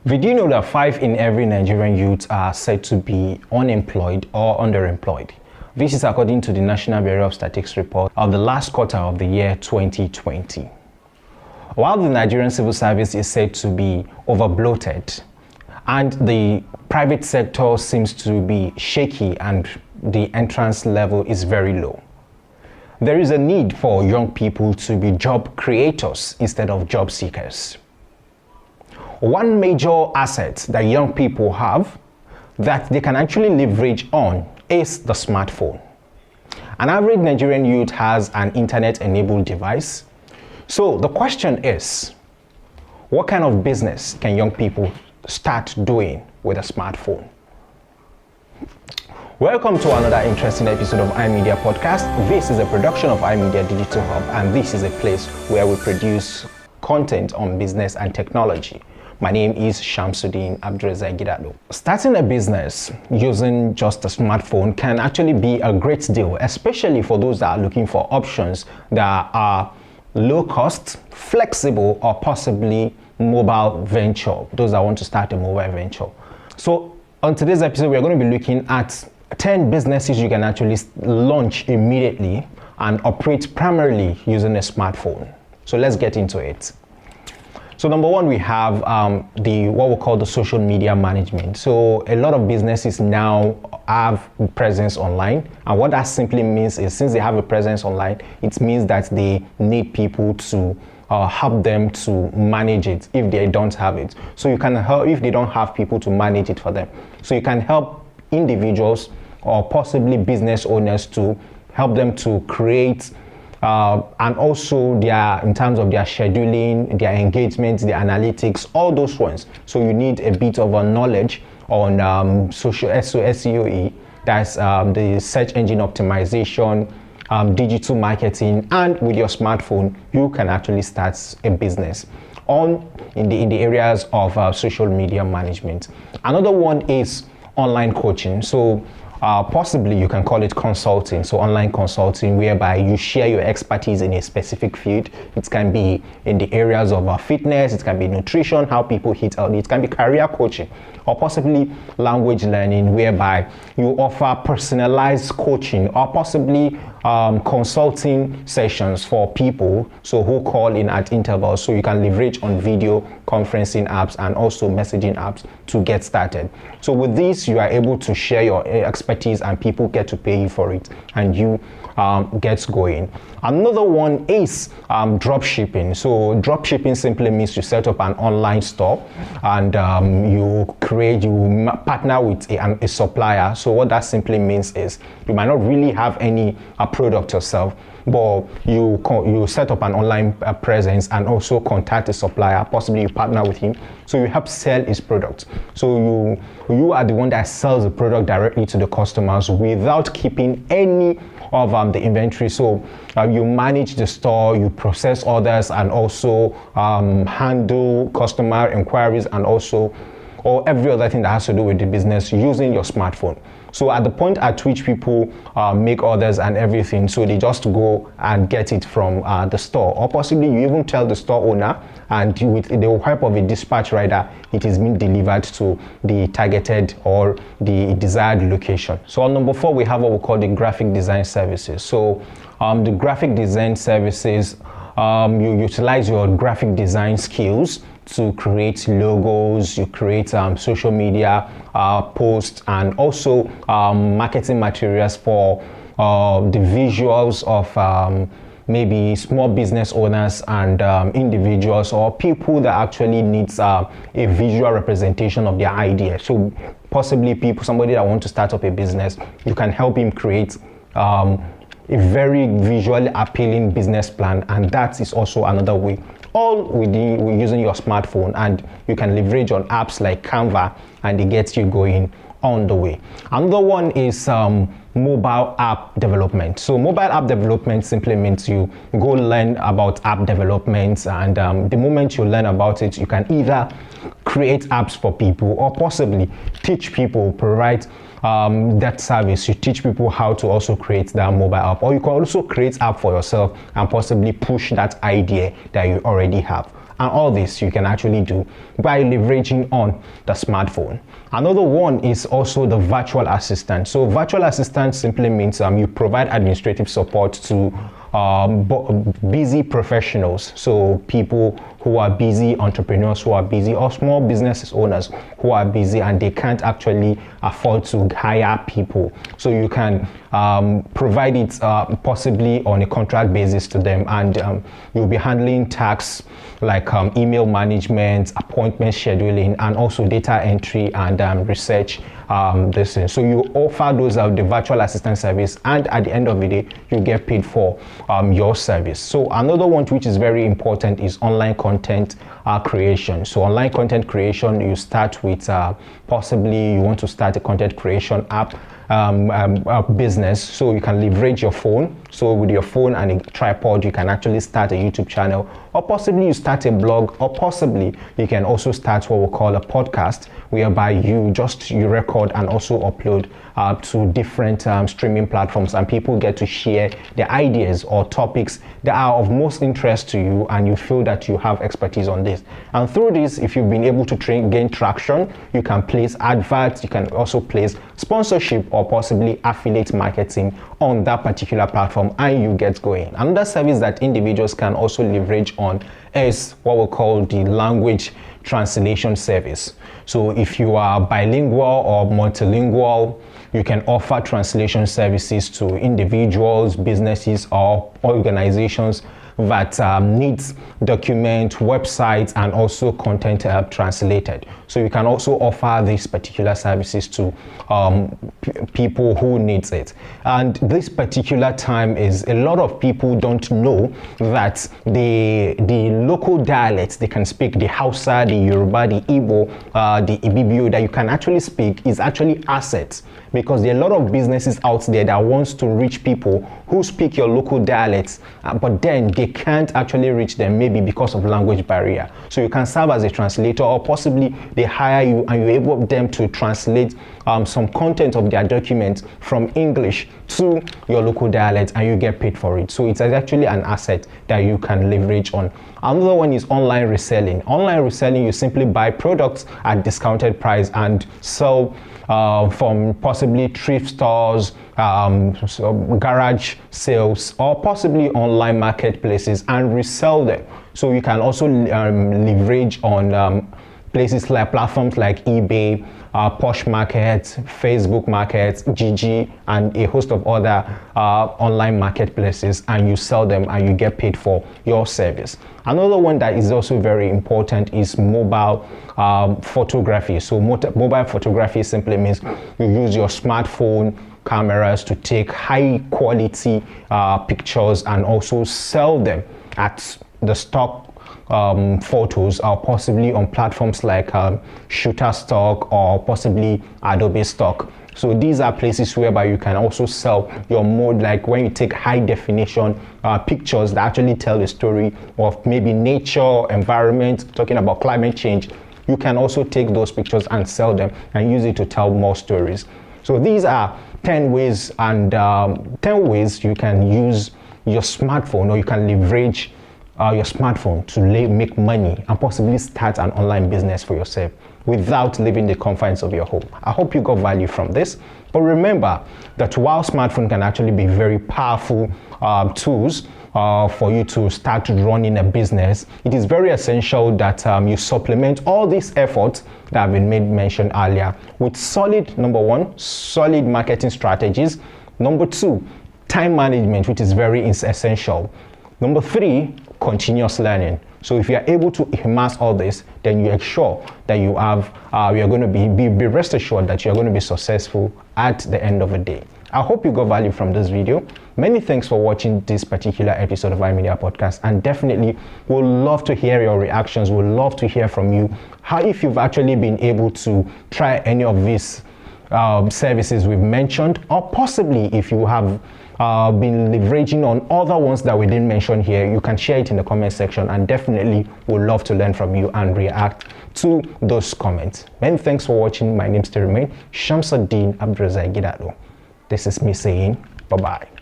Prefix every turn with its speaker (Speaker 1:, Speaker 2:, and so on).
Speaker 1: Did you know that 5 in every Nigerian youth are said to be unemployed or underemployed? This is according to the National Bureau of Statistics report of the last quarter of the year 2020. While the Nigerian civil service is said to be overbloated and the private sector seems to be shaky and the entrance level is very low, there is a need for young people to be job creators instead of job seekers. One major asset that young people have that they can actually leverage on is the smartphone. An average Nigerian youth has an internet-enabled device. So the question is, what kind of business can young people start doing with a smartphone? Welcome to another interesting episode of iMedia Podcast. This is a production of iMedia Digital Hub, and this is a place where we produce content on business and technology. My name is Shamsuddin Abdulrazak Gidado. Starting a business using just a smartphone can actually be a great deal, especially for those that are looking for options that are low cost, flexible, or possibly mobile venture, those that want to start a mobile venture. So on today's episode, we're going to be looking at 10 businesses you can actually launch immediately and operate primarily using a smartphone. So let's get into it. So number one, we have what we call the social media management. So a lot of businesses now have presence online, and what that simply means is, since they have a presence online, it means that they need people to help them to manage it if they don't have it. So you can help if they don't have people to manage it for them. So you can help individuals or possibly business owners to help them to create and also in terms of their scheduling, their engagement, their analytics, all those ones. So you need a bit of a knowledge on social SEO, that's the search engine optimization, digital marketing, and with your smartphone, you can actually start a business in the areas of social media management. Another one is online coaching. So possibly you can call it consulting, so online consulting, whereby you share your expertise in a specific field. It can be in the areas of fitness, it can be nutrition, how people eat healthy, it can be career coaching, or possibly language learning, whereby you offer personalized coaching, or possibly consulting sessions for people who call in at intervals, so you can leverage on video conferencing apps and also messaging apps to get started. So with this, you are able to share your expertise and people get to pay you for it, and you gets going. Another one is drop shipping. So drop shipping simply means you set up an online store and you partner with a supplier. So what that simply means is, you might not really have any product yourself, but you set up an online presence and also contact a supplier, possibly you partner with him, so you help sell his product. So you are the one that sells the product directly to the customers without keeping any of the inventory. So you manage the store, you process orders, and also handle customer inquiries, and also every other thing that has to do with the business using your smartphone. So at the point at which people make orders and everything, so they just go and get it from the store, or possibly you even tell the store owner, and with the help of a dispatch rider, it is being delivered to the targeted or the desired location. So on number 4, we have what we call the graphic design services. So the graphic design services, you utilize your graphic design skills to create logos, you create social media posts, and also marketing materials for the visuals of maybe small business owners and individuals, or people that actually needs a visual representation of their idea. So possibly somebody that wants to start up a business, you can help him create a very visually appealing business plan, and that is also another way. All with using your smartphone, and you can leverage on apps like Canva, and it gets you going on the way. Another one is mobile app development. So mobile app development simply means you go learn about app development, and the moment you learn about it, you can either create apps for people or possibly teach people, provide that service. You teach people how to also create that mobile app, or you can also create app for yourself and possibly push that idea that you already have. And all this you can actually do by leveraging on the smartphone. Another one is also the virtual assistant. So virtual assistant simply means you provide administrative support to busy professionals, so people who are busy, entrepreneurs who are busy, or small business owners who are busy and they can't actually afford to hire people. So you can provide it possibly on a contract basis to them, and you'll be handling tasks like email management, appointment scheduling, and also data entry and research. So you offer those the virtual assistant service, and at the end of the day you get paid for your service. So another one which is very important is online content creation. So online content creation, you start with possibly you want to start a content creation app business, so you can leverage your phone. So with your phone and a tripod you can actually start a YouTube channel, or possibly you start a blog, or possibly you can also start what we call a podcast, whereby you record and also upload to different streaming platforms, and people get to share their ideas or topics that are of most interest to you, and you feel that you have expertise on this. And through this, if you've been able to gain traction, you can place adverts, you can also place sponsorship or possibly affiliate marketing on that particular platform, and you get going. Another service that individuals can also leverage on is what we call the language translation service. So if you are bilingual or multilingual, you can offer translation services to individuals, businesses, or organizations that needs document, websites, and also content translated. So you can also offer these particular services to people who needs it. And this particular time is a lot of people don't know that the local dialects they can speak, the Hausa, the Yoruba, the Igbo, the Ibibio that you can actually speak is actually assets, because there are a lot of businesses out there that wants to reach people who speak your local dialects, but then they can't actually reach them, maybe because of language barrier. So you can serve as a translator, or possibly they hire you and you able them to translate some content of their documents from English to your local dialect, and you get paid for it. So it's actually an asset that you can leverage on. Another one is online reselling. Online reselling, you simply buy products at discounted price and sell from possibly thrift stores, garage sales, or possibly online marketplaces, and resell them. So you can also leverage on places like platforms like eBay, Posh Markets, Facebook Markets, Gigi, and a host of other online marketplaces, and you sell them and you get paid for your service. Another one that is also very important is mobile photography. So mobile photography simply means you use your smartphone cameras to take high quality pictures and also sell them at the stock photos, or possibly on platforms like Shutterstock or possibly Adobe Stock. So these are places whereby you can also sell your mode, like when you take high definition pictures that actually tell a story of maybe nature, environment, talking about climate change. You can also take those pictures and sell them and use it to tell more stories. So these are 10 ways, and 10 ways you can use your smartphone, or you can leverage your smartphone to make money and possibly start an online business for yourself without leaving the confines of your home. I hope you got value from this. But remember that while smartphone can actually be very powerful tools for you to start running a business, it is very essential that you supplement all these efforts that have been mentioned earlier with solid, number one, solid marketing strategies. Number two, time management, which is very essential. Number three, continuous learning. So if you are able to amass all this, then you ensure that you are going to be rest assured that you are going to be successful at the end of the day. I hope you got value from this video. Many thanks for watching this particular episode of iMedia Podcast, and definitely we'll love to hear your reactions. We'll love to hear from you how if you've actually been able to try any of these services we've mentioned, or possibly if you have been leveraging on other ones that we didn't mention here. You can share it in the comment section, and definitely would love to learn from you and react to those comments. Many thanks for watching. My name still remains Shamsuddin Abdulrazak Gidado. This is me saying bye-bye.